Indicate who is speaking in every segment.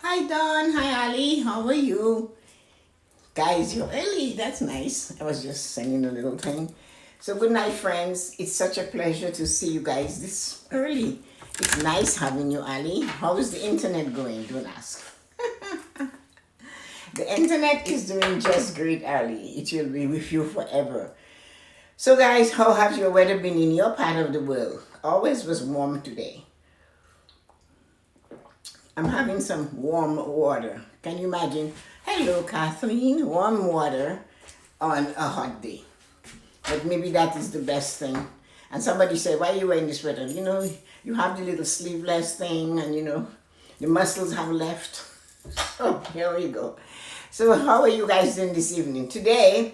Speaker 1: Hi Don, hi Ali, how are you? Guys, you're early, that's nice. I was just sending a little thing. So good night friends, it's such a pleasure to see you guys this early. It's nice having you Ali. How is the internet going? Don't ask. The internet is doing just great Ali. It will be with you forever. So guys, how has your weather been in your part of the world? Always was warm today. I'm having some warm water. Can you imagine? Hello, Kathleen. Warm water on a hot day. But maybe that is the best thing. And somebody said, why are you wearing this sweater? You have the little sleeveless thing and the muscles have left. So here we go. So how are you guys doing this evening? Today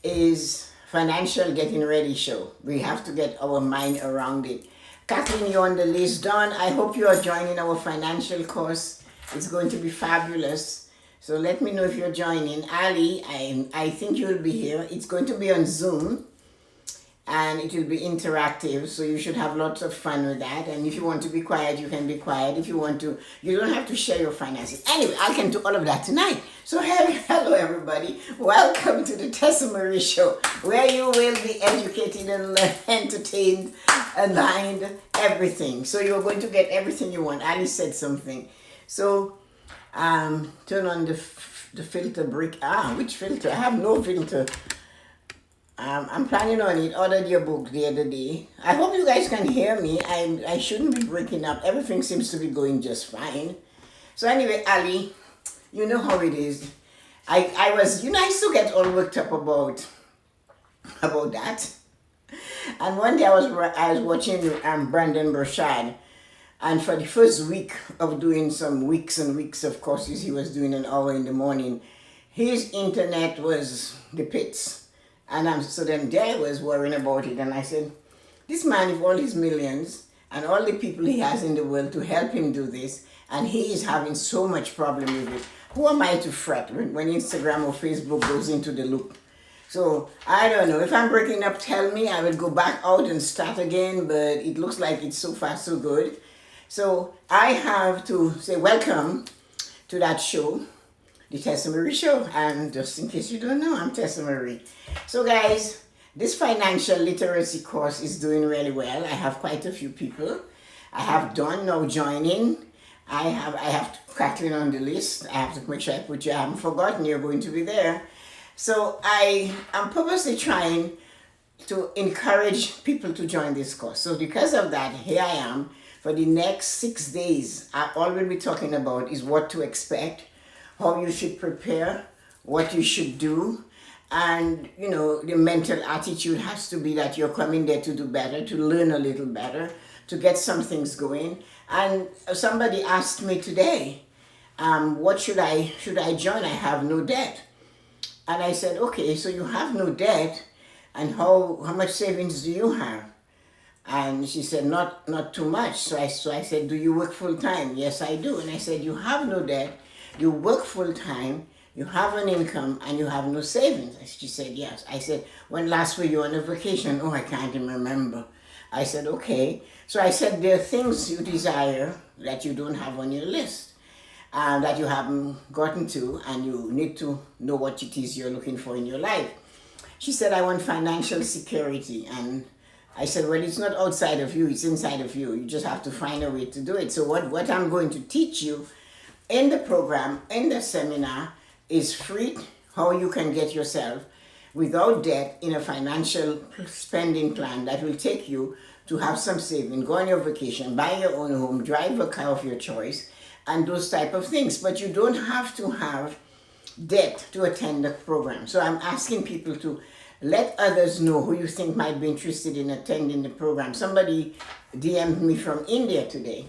Speaker 1: is financial getting ready show. We have to get our mind around it. Kathleen, you're on the list. Dawn, I hope you are joining our financial course. It's going to be fabulous. So let me know if you're joining. Ali, I think you'll be here. It's going to be on Zoom and it will be interactive. So you should have lots of fun with that. And if you want to be quiet, you can be quiet. If you want to, you don't have to share your finances. Anyway, I can do all of that tonight. So hello everybody. Welcome to the Tessa-Marie show, where you will be educated and entertained, aligned, everything. So you're going to get everything you want. Ali said something. So turn on the filter brick. Which filter? I have no filter. I'm planning on it. Ordered your book the other day. I hope you guys can hear me. I shouldn't be breaking up. Everything seems to be going just fine. So anyway, Ali, you know how it is. I used to get all worked up about that. And one day I was watching Brandon Burchard, and for the first week of doing some weeks and weeks of courses, he was doing an hour in the morning. His internet was the pits. And so then there I was worrying about it, and I said, this man with all his millions and all the people he has in the world to help him do this, and he is having so much problem with it. Who am I to fret when Instagram or Facebook goes into the loop? So I don't know. If I'm breaking up, tell me. I will go back out and start again, but it looks like it's so far so good. So I have to say welcome to that show, the Tessa-Marie show. And just in case you don't know, I'm Tessa-Marie. So guys, this financial literacy course is doing really well. I have quite a few people. I have Dawn now joining. I have Kathleen on the list. I have to make sure I put you. I haven't forgotten you're going to be there. So I am purposely trying to encourage people to join this course. So because of that, here I am. For the next 6 days, all we'll be talking about is what to expect, how you should prepare, what you should do. And, the mental attitude has to be that you're coming there to do better, to learn a little better, to get some things going. And somebody asked me today, what should I join? I have no debt. And I said, okay, so you have no debt, and how much savings do you have? And she said, not too much. So I said, do you work full time? Yes, I do. And I said, you have no debt, you work full time, you have an income, and you have no savings. And she said, yes. I said, when last were you on a vacation? Oh, I can't even remember. I said, okay. So I said, there are things you desire that you don't have on your list, that you haven't gotten to, and you need to know what it is you're looking for in your life. She said, I want financial security. And I said, well, it's not outside of you, it's inside of you. You just have to find a way to do it. So what I'm going to teach you in the program, in the seminar, is free, how you can get yourself without debt in a financial spending plan that will take you to have some saving, go on your vacation, buy your own home, drive a car of your choice, and those type of things. But you don't have to have debt to attend the program. So I'm asking people to let others know who you think might be interested in attending the program. Somebody DM'd me from India today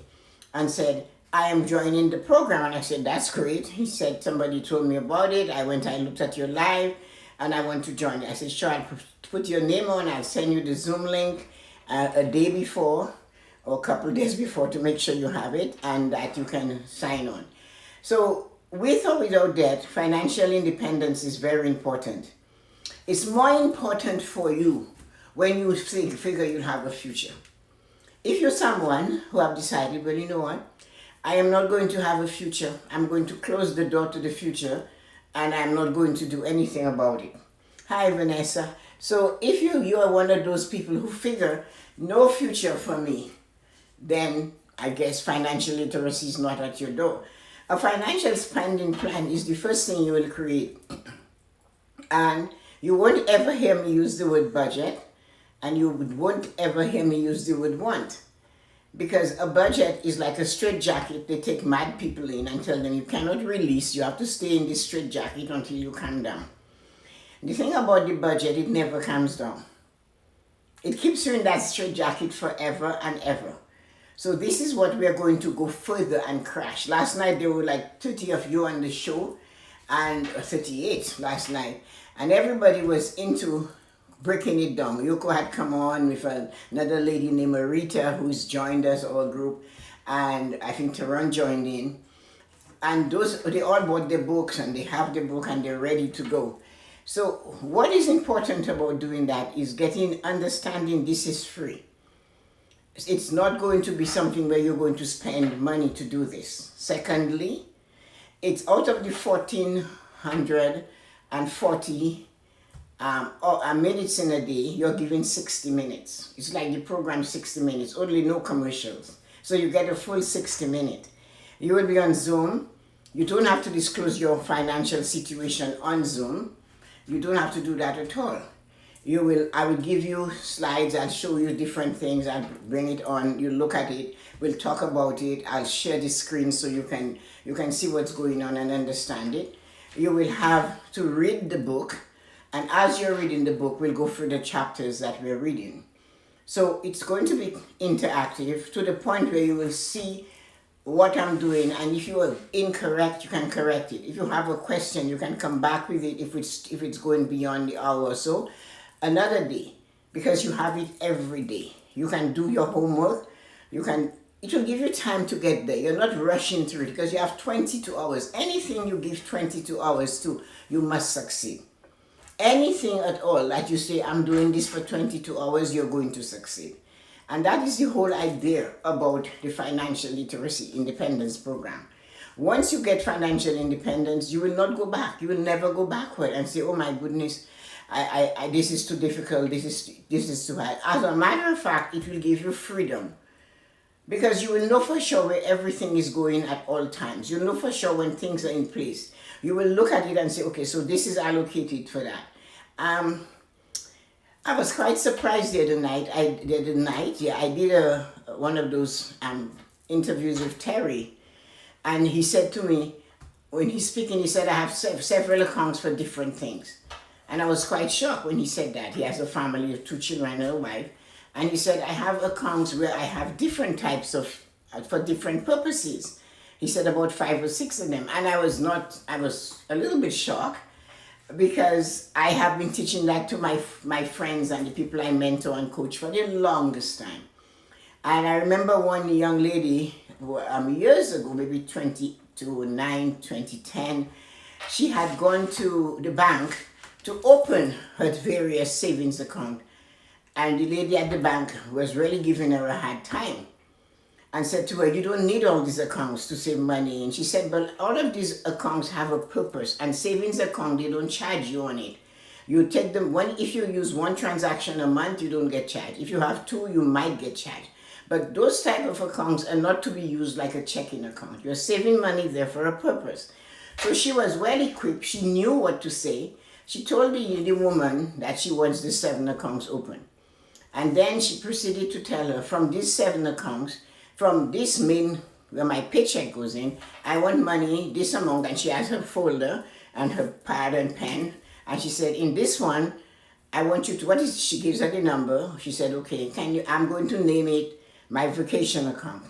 Speaker 1: and said, I am joining the program. And I said, that's great. He said, somebody told me about it. I looked at your live, and I want to join it. I said, sure, I'll put your name on. I'll send you the Zoom link a day before or a couple of days before to make sure you have it and that you can sign on. So with or without debt, financial independence is very important. It's more important for you when you figure you'll have a future. If you're someone who have decided, well, you know what, I am not going to have a future. I'm going to close the door to the future, and I'm not going to do anything about it. Hi, Vanessa. So if you are one of those people who figure no future for me, then I guess financial literacy is not at your door. A financial spending plan is the first thing you will create. And you won't ever hear me use the word budget, and you won't ever hear me use the word want. Because a budget is like a straitjacket they take mad people in and tell them you cannot release, you have to stay in this straitjacket until you calm down. The thing about the budget, it never calms down. It keeps you in that straitjacket forever and ever. So this is what we are going to go further and crash. Last night there were like 30 of you on the show, and 38 last night, and everybody was into breaking it down. Yoko had come on with another lady named Marita, who's joined us, our group, and I think Taron joined in. And they all bought their books, and they have the book, and they're ready to go. So what is important about doing that is understanding this is free. It's not going to be something where you're going to spend money to do this. Secondly, it's out of the 1,440 minutes in a day, you're given 60 minutes. It's like the program 60 minutes, only no commercials. So you get a full 60 minutes. You will be on Zoom. You don't have to disclose your financial situation on Zoom. You don't have to do that at all. I will give you slides, I'll show you different things, I'll bring it on, you look at it, we'll talk about it, I'll share the screen so you can see what's going on and understand it. You will have to read the book, and as you're reading the book, we'll go through the chapters that we're reading. So it's going to be interactive to the point where you will see what I'm doing, and if you are incorrect, you can correct it. If you have a question, you can come back with it if it's going beyond the hour or so. Another day, because you have it every day. You can do your homework. It will give you time to get there. You're not rushing through it because you have 22 hours. Anything you give 22 hours to, you must succeed. Anything at all that you say, I'm doing this for 22 hours, you're going to succeed. And that is the whole idea about the Financial Literacy Independence Program. Once you get financial independence, you will not go back. You will never go backward and say, oh my goodness, this is too difficult, this is too hard. As a matter of fact, it will give you freedom. Because you will know for sure where everything is going at all times. You'll know for sure when things are in place. You will look at it and say, okay, so this is allocated for that. I was quite surprised the other night. I did one of those interviews with Terry. And he said to me, when he's speaking, he said, I have several accounts for different things. And I was quite shocked when he said that. He has a family of 2 children and a wife. And he said, I have accounts where I have different types for different purposes. He said about 5 or 6 of them. And I was a little bit shocked because I have been teaching that to my friends and the people I mentor and coach for the longest time. And I remember one young lady years ago, maybe 2010, she had gone to the bank to open her various savings account. And the lady at the bank was really giving her a hard time and said to her, you don't need all these accounts to save money. And she said, but all of these accounts have a purpose, and savings account, they don't charge you on it. You take them, if you use 1 transaction a month, you don't get charged. If you have 2, you might get charged. But those type of accounts are not to be used like a checking account. You're saving money there for a purpose. So she was well equipped. She knew what to say. She told the woman that she wants the 7 accounts open. And then she proceeded to tell her, from these 7 accounts, from this main, where my paycheck goes in, I want money, this amount. And she has her folder and her pad and pen. And she said, in this one, I want you to, she gives her the number. She said, okay, I'm going to name it my vacation account.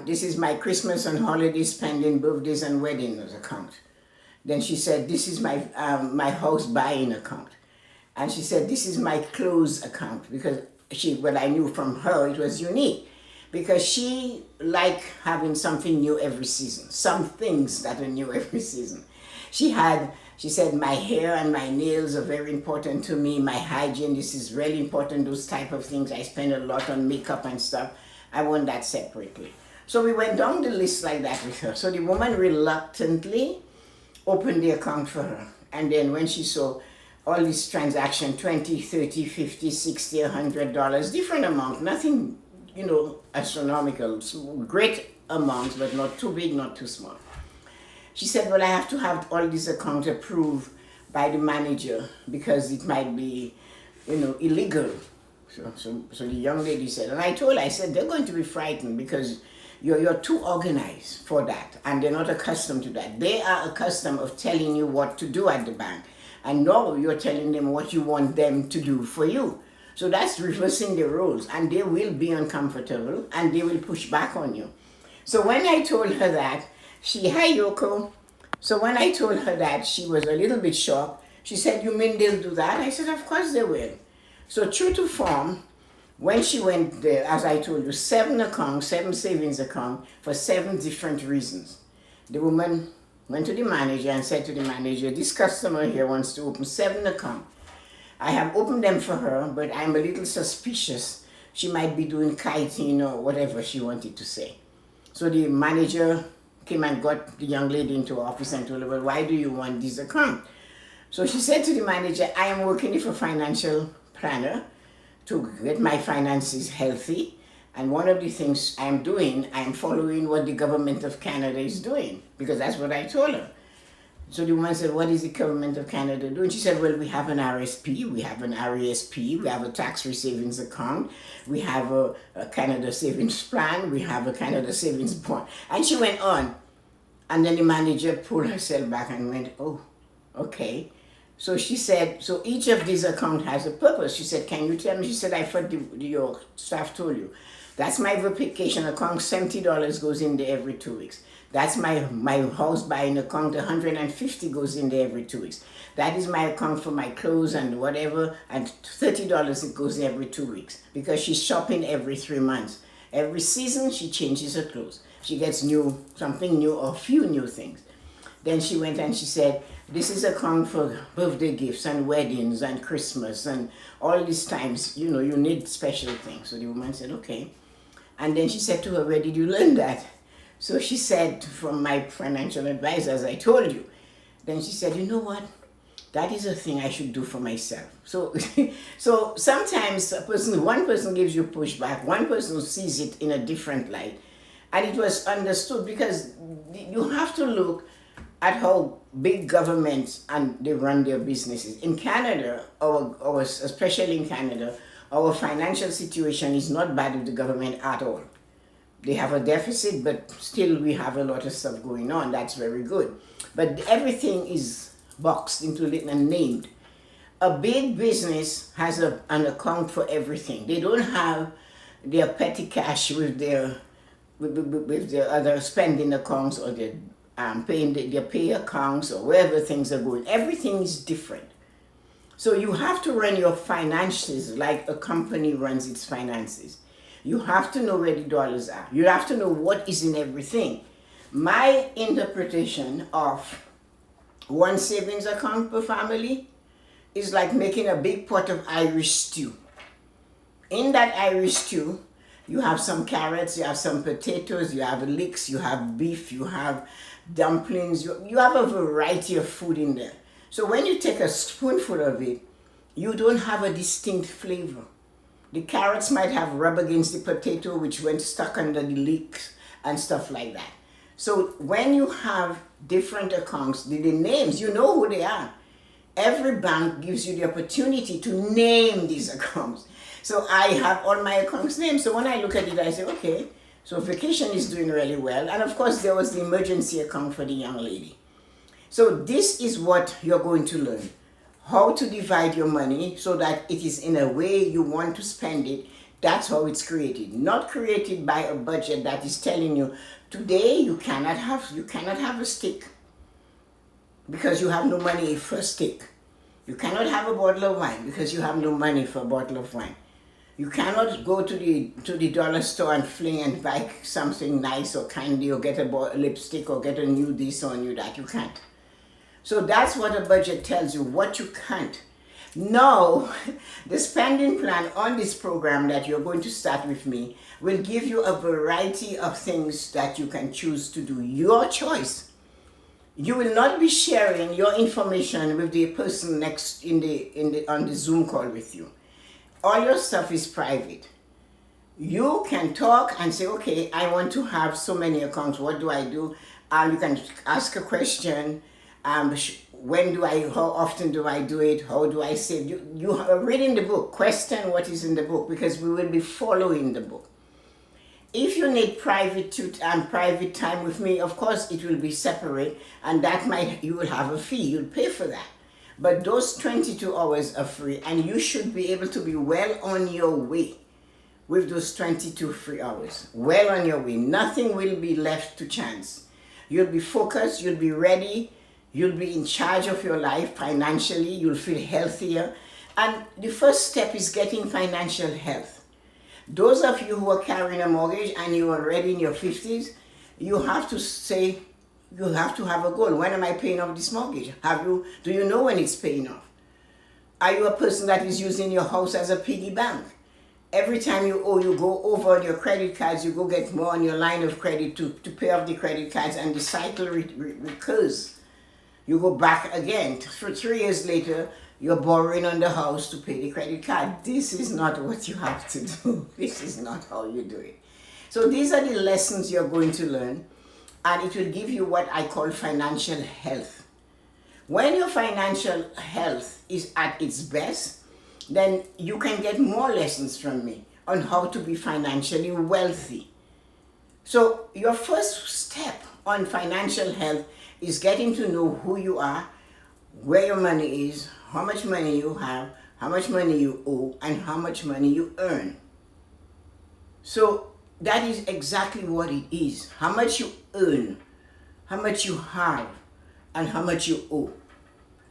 Speaker 1: This is my Christmas and holiday spending, birthdays and weddings account. Then she said, this is my house buying account. And she said, this is my clothes account, because I knew from her it was unique, because she liked having something new every season, some things that are new every season. She said, my hair and my nails are very important to me, my hygiene, this is really important, those type of things. I spend a lot on makeup and stuff. I want that separately. So we went down the list like that with her. So the woman reluctantly opened the account for her. And then when she saw all these transactions, 20, 30, 50, 60, $100, different amount, nothing, astronomical, great amounts, but not too big, not too small. She said, well, I have to have all these accounts approved by the manager because it might be, illegal. So the young lady said, and I told her, I said, they're going to be frightened because you're too organized for that, and they're not accustomed to that. They are accustomed of telling you what to do at the bank, and now you're telling them what you want them to do for you. So that's reversing the roles, and they will be uncomfortable, and they will push back on you. So when I told her that, hi Yoko. So when I told her that, she was a little bit shocked. She said, you mean they'll do that? I said, of course they will. So true to form, when she went there, as I told you, 7 accounts, 7 savings accounts for 7 different reasons. The woman went to the manager and said to the manager, this customer here wants to open 7 accounts. I have opened them for her, but I'm a little suspicious. She might be doing kiting or whatever she wanted to say. So the manager came and got the young lady into her office and told her, well, why do you want this account? So she said to the manager, I am working with a financial planner to get my finances healthy. And one of the things I'm doing, I'm following what the government of Canada is doing, because that's what I told her. So the woman said, what is the government of Canada doing? She said, well, we have an RSP, we have an RESP, we have a tax-free savings account, we have a Canada savings plan, we have a Canada savings bond. And she went on. And then the manager pulled herself back and went, oh, okay. So she said, so each of these accounts has a purpose. She said, can you tell me? She said, I thought your staff told you. That's my vacation account, $70 goes in there every 2 weeks. That's my house buying account, $150 goes in there every 2 weeks. That is my account for my clothes and whatever, and $30 it goes every 2 weeks, because she's shopping every 3 months. Every season she changes her clothes. She gets something new or a few new things. Then she went and she said, this is account for birthday gifts and weddings and Christmas and all these times, you need special things. So the woman said, okay. And then she said to her, where did you learn that? So she said, from my financial advisor, as I told you. Then she said, you know what? That is a thing I should do for myself. So, so sometimes one person gives you pushback, one person sees it in a different light. And it was understood because you have to look at how big governments and they run their businesses. In Canada, especially in Canada, our financial situation is not bad with the government at all. They have a deficit, but still we have a lot of stuff going on. That's very good. But everything is boxed into it and named. A big business has an account for everything. They don't have their petty cash with their other spending accounts or their paying their pay accounts or wherever things are going. Everything is different. So you have to run your finances like a company runs its finances. You have to know where the dollars are. You have to know what is in everything. My interpretation of one savings account per family is like making a big pot of Irish stew. In that Irish stew, you have some carrots, you have some potatoes, you have leeks, you have beef, you have dumplings, you have a variety of food in there. So when you take a spoonful of it, you don't have a distinct flavor. The carrots might have rub against the potato, which went stuck under the leeks and stuff like that. So when you have different accounts, the names, you know who they are. Every bank gives you the opportunity to name these accounts. So I have all my accounts named. So when I look at it, I say, okay, so vacation is doing really well. And of course, there was the emergency account for the young lady. So this is what you're going to learn. How to divide your money so that it is in a way you want to spend it. That's how it's created. Not created by a budget that is telling you, today you cannot have a steak because you have no money for a steak. You cannot have a bottle of wine because you have no money for a bottle of wine. You cannot go to the dollar store and fling and buy something nice or candy or get a lipstick or get a new this or new that. You can't. So that's what a budget tells you, what you can't. Now, the spending plan on this program that you're going to start with me will give you a variety of things that you can choose to do. Your choice. You will not be sharing your information with the person next on the Zoom call with you. All your stuff is private. You can talk and say, okay, I want to have so many accounts. What do I do? You can ask a question. How often do I do it? How do I save? You are reading the book. Question what is in the book, because we will be following the book. If you need private time with me, of course it will be separate, and you will have a fee. You'll pay for that. But those 22 hours are free, and you should be able to be well on your way with those 22 free hours. Well on your way. Nothing will be left to chance. You'll be focused, you'll be ready, you'll be in charge of your life financially, you'll feel healthier. And the first step is getting financial health. Those of you who are carrying a mortgage and you are already in your 50s, you have to have a goal. When am I paying off this mortgage? Do you know when it's paying off? Are you a person that is using your house as a piggy bank? Every time you owe, you go over on your credit cards, you go get more on your line of credit to pay off the credit cards, and the cycle recurs. You go back again. For 3 years later, you're borrowing on the house to pay the credit card. This is not what you have to do. This is not how you do it. So these are the lessons you're going to learn, and it will give you what I call financial health. When your financial health is at its best, then you can get more lessons from me on how to be financially wealthy. So your first step on financial health is getting to know who you are, where your money is, how much money you have, how much money you owe, and how much money you earn. So that is exactly what it is. How much you earn, how much you have, and how much you owe.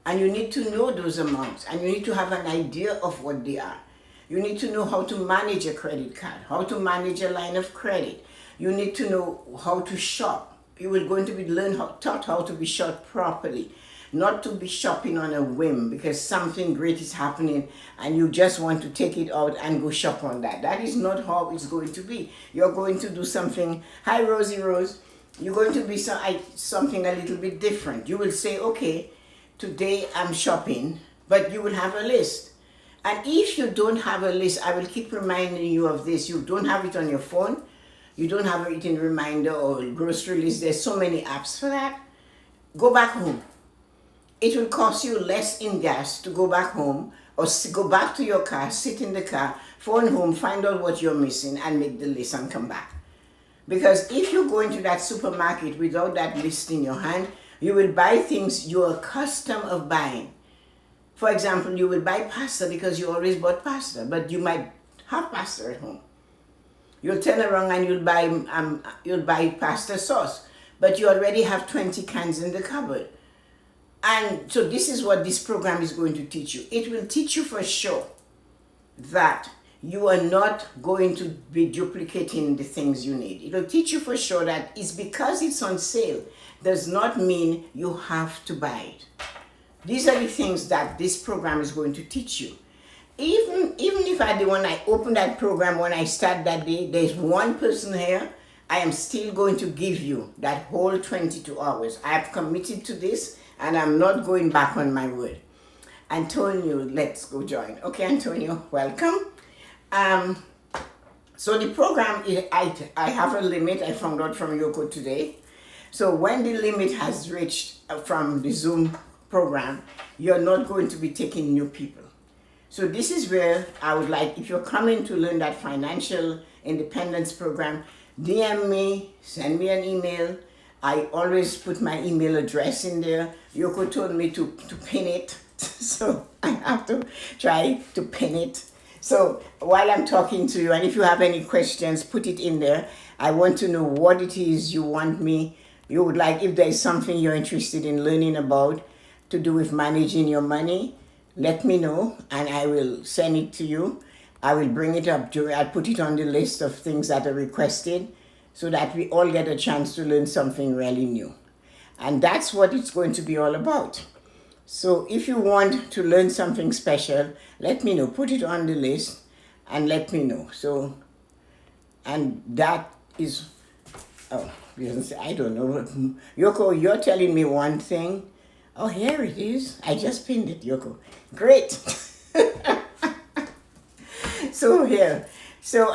Speaker 1: And you need to know those amounts, and you need to have an idea of what they are. You need to know how to manage a credit card, how to manage a line of credit. You need to know how to shop. You will going to be taught how to be shopped properly, not to be shopping on a whim because something great is happening and you just want to take it out and go shop on that. That is not how it's going to be. You're going to do something. Hi, Rosie Rose. You're going to be something a little bit different. You will say, okay, today I'm shopping, but you will have a list. And if you don't have a list, I will keep reminding you of this. You don't have it on your phone. You don't have it in Reminder or grocery list. There's so many apps for that. Go back home. It will cost you less in gas to go back home or go back to your car, sit in the car, phone home, find out what you're missing and make the list and come back. Because if you go into that supermarket without that list in your hand, you will buy things you're accustomed of buying. For example, you will buy pasta because you always bought pasta, but you might have pasta at home. You'll turn around and you'll buy pasta sauce, but you already have 20 cans in the cupboard. And so this is what this program is going to teach you. It will teach you for sure that you are not going to be duplicating the things you need. It will teach you for sure that it's because it's on sale does not mean you have to buy it. These are the things that this program is going to teach you. Even if when I open that program, when I start that day, there's one person here, I am still going to give you that whole 22 hours. I have committed to this and I'm not going back on my word. Antonio, let's go join. Okay, Antonio, welcome. So the program, I have a limit. I found out from Yoko today. So when the limit has reached from the Zoom program, you're not going to be taking new people. So this is where I would like, if you're coming to learn that financial independence program, DM me, send me an email. I always put my email address in there. Yoko told me to pin it, so I have to try to pin it. So while I'm talking to you, and if you have any questions, put it in there. I want to know what it is you would like, if there is something you're interested in learning about to do with managing your money, let me know and I will send it to you. I will bring it up, I'll put it on the list of things that are requested so that we all get a chance to learn something really new. And that's what it's going to be all about. So if you want to learn something special, let me know. Put it on the list and let me know. So, and that is, oh, I don't know. Yoko, you're telling me one thing. Oh, here it is. I just pinned it, Yoko. Great. So here. So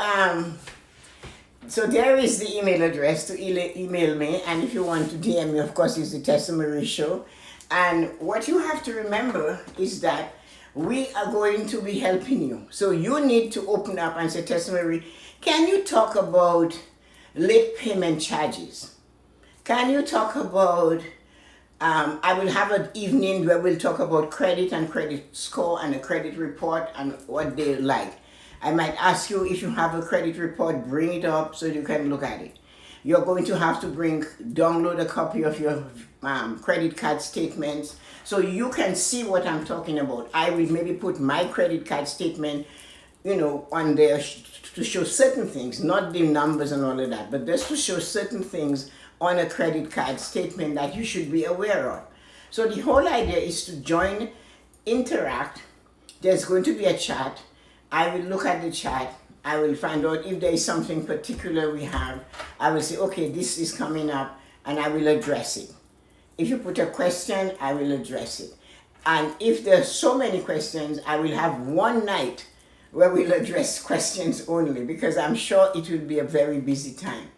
Speaker 1: there is the email address to email me, and if you want to DM me, of course, it's the Tessa-Marie Show. And what you have to remember is that we are going to be helping you. So you need to open up and say, Tessa-Marie, can you talk about late payment charges? Can you talk about, I will have an evening where we'll talk about credit and credit score and a credit report and what they like. I might ask you if you have a credit report, bring it up so you can look at it. You're going to have to download a copy of your credit card statements so you can see what I'm talking about. I will maybe put my credit card statement, on there to show certain things, not the numbers and all of that, but just to show certain things on a credit card statement that you should be aware of. So the whole idea is to join, interact. There's going to be a chat. I will look at the chat. I will find out if there is something particular we have. I will say, okay, this is coming up, and I will address it. If you put a question, I will address it. And if there are so many questions, I will have one night where we'll address questions only, because I'm sure it will be a very busy time.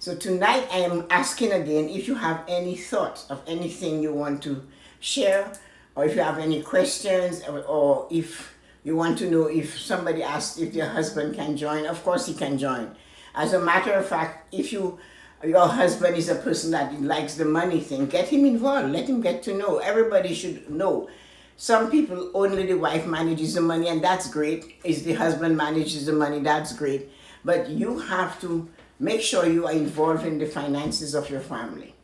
Speaker 1: So tonight I am asking again if you have any thoughts of anything you want to share, or if you have any questions, or if you want to know if somebody asked if their husband can join. Of course he can join. As a matter of fact, if your husband is a person that likes the money thing, get him involved. Let him get to know. Everybody should know. Some people, only the wife manages the money, and that's great. If the husband manages the money, that's great. But you have to make sure you are involved in the finances of your family.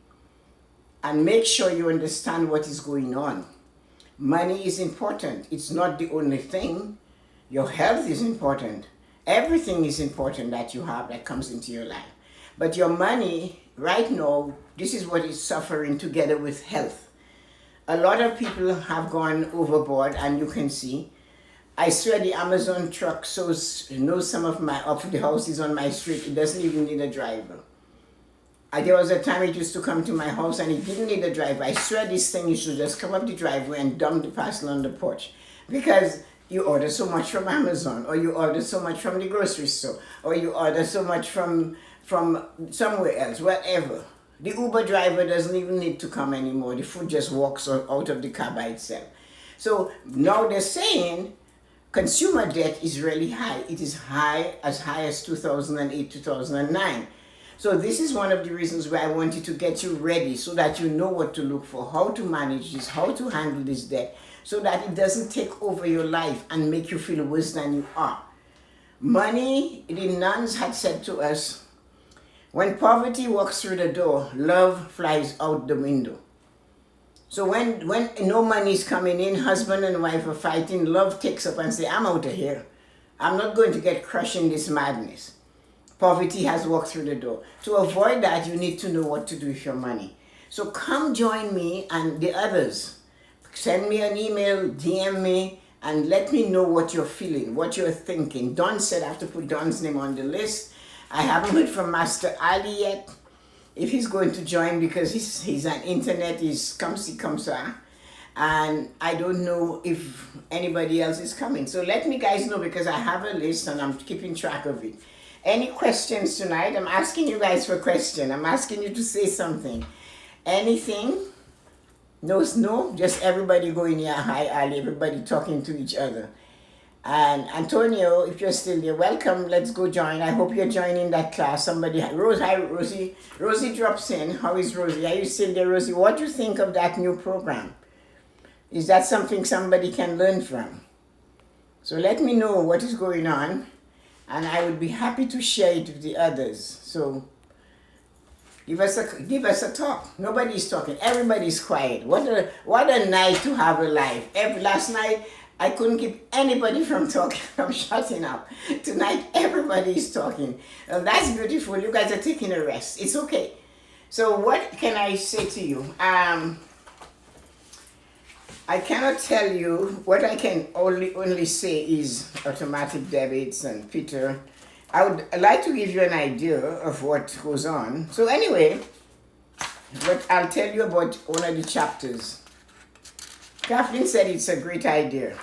Speaker 1: And make sure you understand what is going on. Money is important. It's not the only thing. Your health is important. Everything is important that you have that comes into your life. But your money, right now, this is what is suffering together with health. A lot of people have gone overboard, and you can see. I swear the Amazon truck knows some of the houses on my street. It doesn't even need a driver. There was a time it used to come to my house and it didn't need a driver. I swear this thing used to just come up the driveway and dump the parcel on the porch. Because you order so much from Amazon, or you order so much from the grocery store, or you order so much from somewhere else, whatever. The Uber driver doesn't even need to come anymore. The food just walks out of the car by itself. So now they're saying consumer debt is really high. It is as high as 2008, 2009. So this is one of the reasons why I wanted to get you ready, so that you know what to look for, how to manage this, how to handle this debt, so that it doesn't take over your life and make you feel worse than you are. Money, the nuns had said to us, when poverty walks through the door, love flies out the window. So when no money is coming in, husband and wife are fighting, love takes up and says, I'm out of here. I'm not going to get crushed in this madness. Poverty has walked through the door. To avoid that, you need to know what to do with your money. So come join me and the others. Send me an email, DM me, and let me know what you're feeling, what you're thinking. Don said I have to put Don's name on the list. I haven't heard from Master Ali yet, if he's going to join, because he's on internet, he's come see, come ça. And I don't know if anybody else is coming. So let me guys know, because I have a list and I'm keeping track of it. Any questions tonight? I'm asking you guys for a question. I'm asking you to say something. Anything? No, just everybody going, yeah, hi Ali, everybody talking to each other. And Antonio, if you're still there, welcome, let's go join. I hope you're joining that class. Hi, Rosie. Rosie drops in. How is Rosie? Are you still there, Rosie? What do you think of that new program? Is that something somebody can learn from? So let me know what is going on, and I would be happy to share it with the others. So give us a talk. Nobody's talking. Everybody's quiet. What a night to have a life. Last night I couldn't keep anybody from talking, from shutting up. Tonight everybody is talking. Well, that's beautiful. You guys are taking a rest. It's okay. So what can I say to you? I cannot tell you. What I can only say is automatic debits and Peter. I would like to give you an idea of what goes on. So anyway, but I'll tell you about one of the chapters. Kathleen said it's a great idea.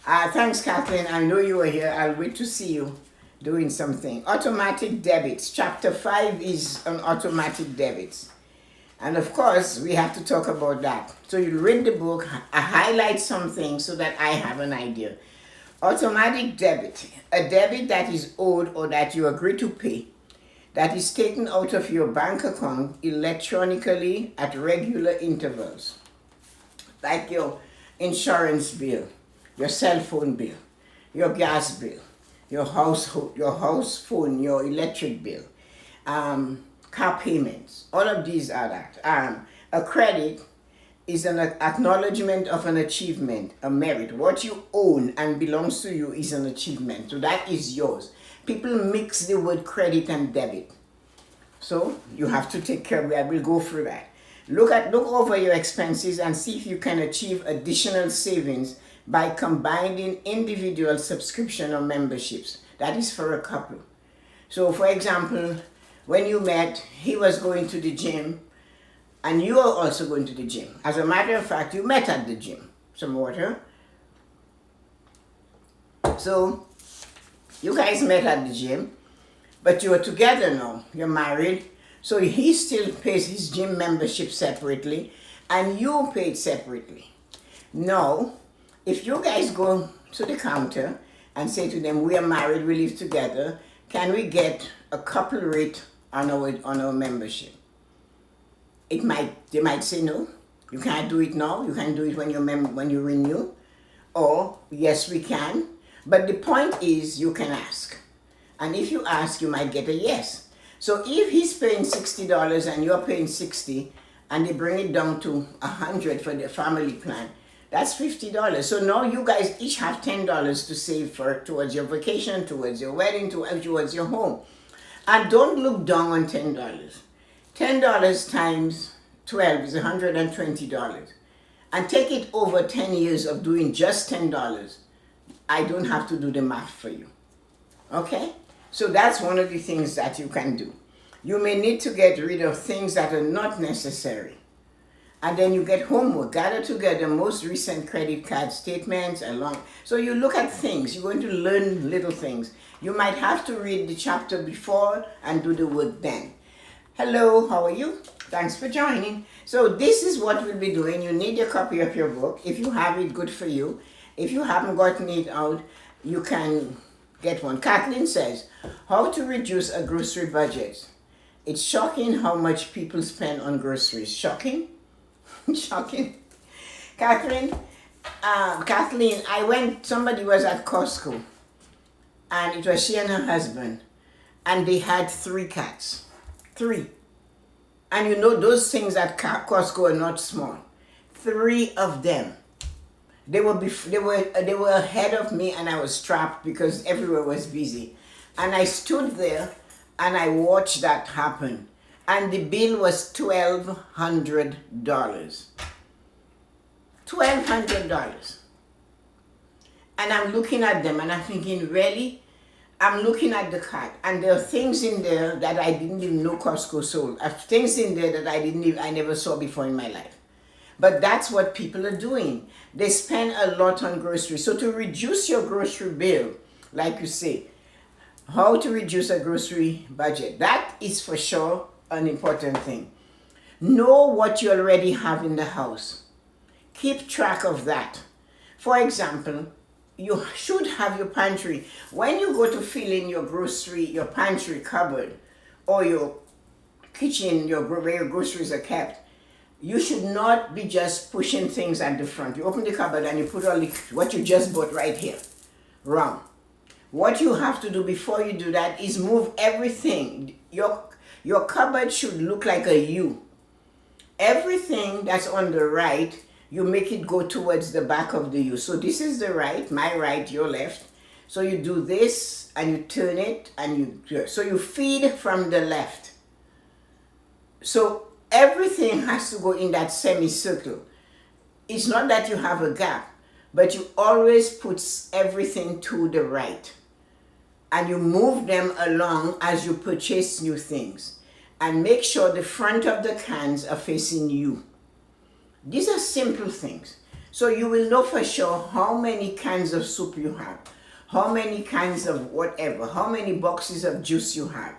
Speaker 1: Thanks, Kathleen. I know you were here. I'll wait to see you doing something. Automatic debits. Chapter 5 is on automatic debits. And of course, we have to talk about that. So you read the book, I highlight something so that I have an idea. Automatic debit. A debit that is owed or that you agree to pay, that is taken out of your bank account electronically at regular intervals. Like your insurance bill, your cell phone bill, your gas bill, your house phone, your electric bill, car payments. All of these are that. A credit is an acknowledgement of an achievement, a merit. What you own and belongs to you is an achievement. So that is yours. People mix the word credit and debit. So you have to take care of that. We'll go through that. Look over your expenses and see if you can achieve additional savings by combining individual subscription or memberships. That is for a couple. So for example, when you met, he was going to the gym and you are also going to the gym. As a matter of fact, you met at the gym. Some water. So you guys met at the gym, but you are together now. You're married. So he still pays his gym membership separately and you paid separately. Now, if you guys go to the counter and say to them, we are married, we live together, can we get a couple rate on our membership? They might say no, you can't do it now, you can do it when you renew, or yes we can. But the point is you can ask. And if you ask, you might get a yes. So if he's paying $60 and you're paying $60 and they bring it down to $100 for the family plan, that's $50. So now you guys each have $10 to save towards your vacation, towards your wedding, towards your home. And don't look down on $10. $10 times 12 is $120. And take it over 10 years of doing just $10. I don't have to do the math for you. Okay? So that's one of the things that you can do. You may need to get rid of things that are not necessary. And then you get homework, gather together most recent credit card statements along. So you look at things, you're going to learn little things. You might have to read the chapter before and do the work then. Hello, how are you? Thanks for joining. So this is what we'll be doing. You need a copy of your book. If you have it, good for you. If you haven't gotten it out, you can get one. Kathleen says, how to reduce a grocery budget. It's shocking how much people spend on groceries. Shocking? Shocking. Kathleen, somebody was at Costco and it was she and her husband and they had 3 cats. 3. And you know those things at Costco are not small. 3 of them. They were ahead of me and I was trapped because everywhere was busy. And I stood there and I watched that happen. And the bill was $1,200. $1,200. And I'm looking at them and I'm thinking, really? I'm looking at the cart and there are things in there that I didn't even know Costco sold. Things in there that I never saw before in my life. But that's what people are doing. They spend a lot on groceries. So to reduce your grocery bill, like you say, how to reduce a grocery budget, that is for sure an important thing. Know what you already have in the house. Keep track of that. For example, you should have your pantry. When you go to fill in your pantry cupboard or your kitchen, where your groceries are kept, you should not be just pushing things at the front. You open the cupboard and you put all what you just bought right here. Wrong. What you have to do before you do that is move everything. Your cupboard should look like a U. Everything that's on the right, you make it go towards the back of the U. So this is the right, my right, your left. So you do this and you turn it and so you feed from the left. So everything has to go in that semicircle. It's not that you have a gap, but you always put everything to the right. And you move them along as you purchase new things. And make sure the front of the cans are facing you. These are simple things. So you will know for sure how many cans of soup you have, how many cans of whatever, how many boxes of juice you have.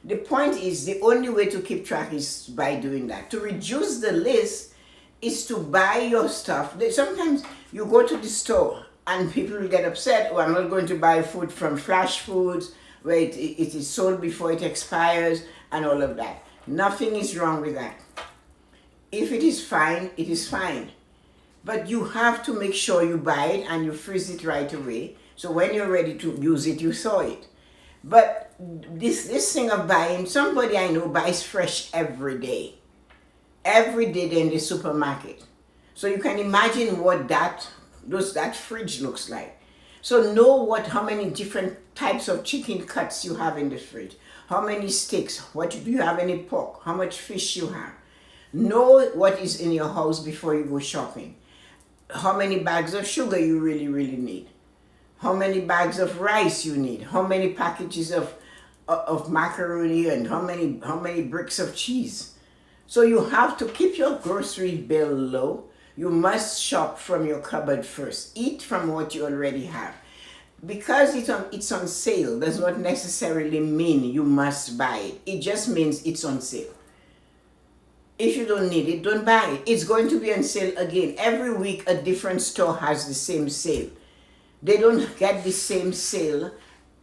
Speaker 1: The point is, the only way to keep track is by doing that. To reduce the list is to buy your stuff. Sometimes you go to the store and people will get upset, oh, I'm not going to buy food from Flash Foods where it is sold before it expires and all of that. Nothing is wrong with that. If it is fine, it is fine. But you have to make sure you buy it and you freeze it right away. So when you're ready to use it, you thaw it. But this thing of buying, somebody I know buys fresh every day. Every day they're in the supermarket. So you can imagine what that fridge looks like. So know how many different types of chicken cuts you have in the fridge. How many steaks, do you have any pork, how much fish you have. Know what is in your house before you go shopping. How many bags of sugar you really, really need. How many bags of rice you need. How many packages of macaroni and how many bricks of cheese. So you have to keep your grocery bill low. You must shop from your cupboard first. Eat from what you already have. Because it's on sale does not necessarily mean you must buy it. It just means it's on sale. If you don't need it, don't buy it. It's going to be on sale again. Every week a different store has the same sale. They don't get the same sale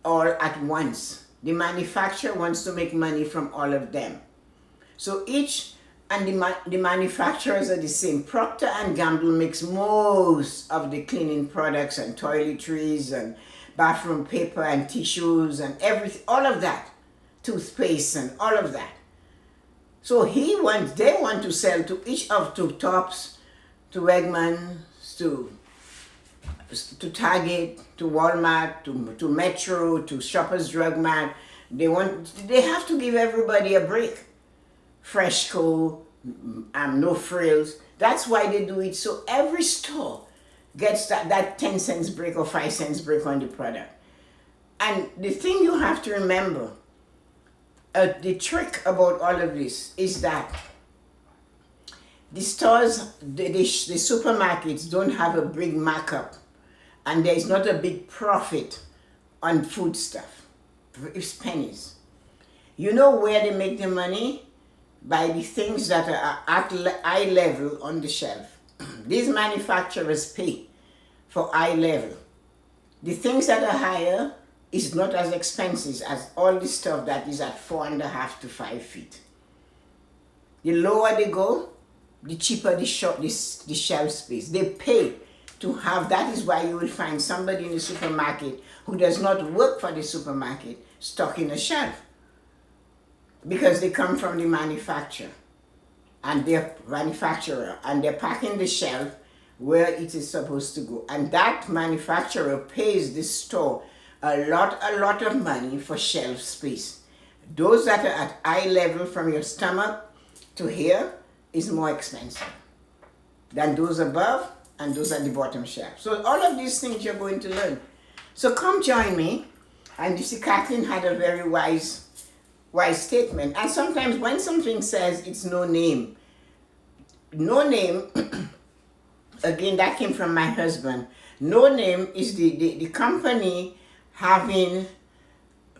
Speaker 1: all at once. The manufacturer wants to make money from all of them. So the manufacturers are the same. Procter & Gamble makes most of the cleaning products and toiletries and bathroom paper and tissues and everything, all of that. Toothpaste and all of that. So they want to sell to Tops, to Wegmans, to Target, to Walmart, to Metro, to Shoppers Drug Mart. They have to give everybody a break. Freshco, no frills. That's why they do it. So every store gets that 10 cents break or 5 cents break on the product. And the thing you have to remember, the trick about all of this is that the stores, the supermarkets don't have a big markup and there is not a big profit on food stuff. It's pennies. You know where they make their money? By the things that are at eye level on the shelf. These manufacturers pay for eye level. The things that are higher is not as expensive as all the stuff that is at 4.5 to 5 feet. The lower they go, the cheaper the shelf space. They pay to have. That is why you will find somebody in the supermarket who does not work for the supermarket stocking a shelf. Because they come from the manufacturer and they're packing the shelf where it is supposed to go. And that manufacturer pays the store a lot of money for shelf space. Those that are at eye level from your stomach to here is more expensive than those above and those at the bottom shelf. So all of these things you're going to learn. So come join me. And you see, Kathleen had a very wise statement. And sometimes when something says it's no name, again, that came from my husband. No name is the company having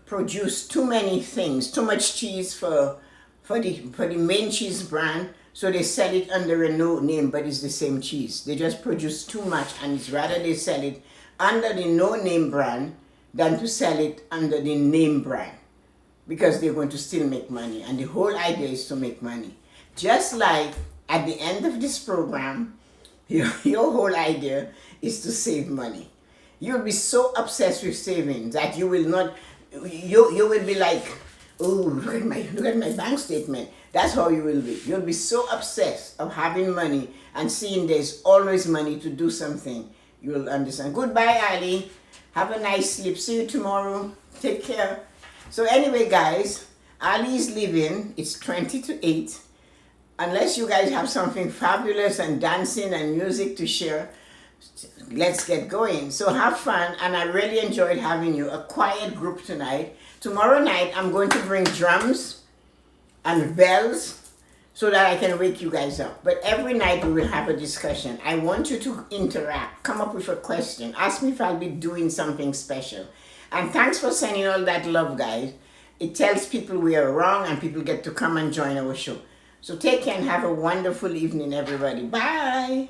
Speaker 1: produced too many things, too much cheese for the main cheese brand, so they sell it under a no name, but it's the same cheese. They just produce too much, and it's rather they sell it under the no name brand than to sell it under the name brand, because they're going to still make money, and the whole idea is to make money. Just like at the end of this program, your whole idea is to save money. You'll be so obsessed with saving that you will not, you will be like, oh, look at my bank statement. That's how you will be. You'll be so obsessed of having money and seeing there's always money to do something. You'll understand. Goodbye, Ali. Have a nice sleep. See you tomorrow. Take care. So anyway, guys, Ali is leaving. It's 7:20. unless you guys have something fabulous and dancing and music to share, let's get going. So have fun, and I really enjoyed having you. A quiet group tonight. Tomorrow night I'm going to bring drums and bells so that I can wake you guys up. But every night we will have a discussion. I want you to interact, come up with a question, ask me if I'll be doing something special. And thanks for sending all that love, guys. It tells people we are wrong and people get to come and join our show. So take care and have a wonderful evening, everybody. Bye.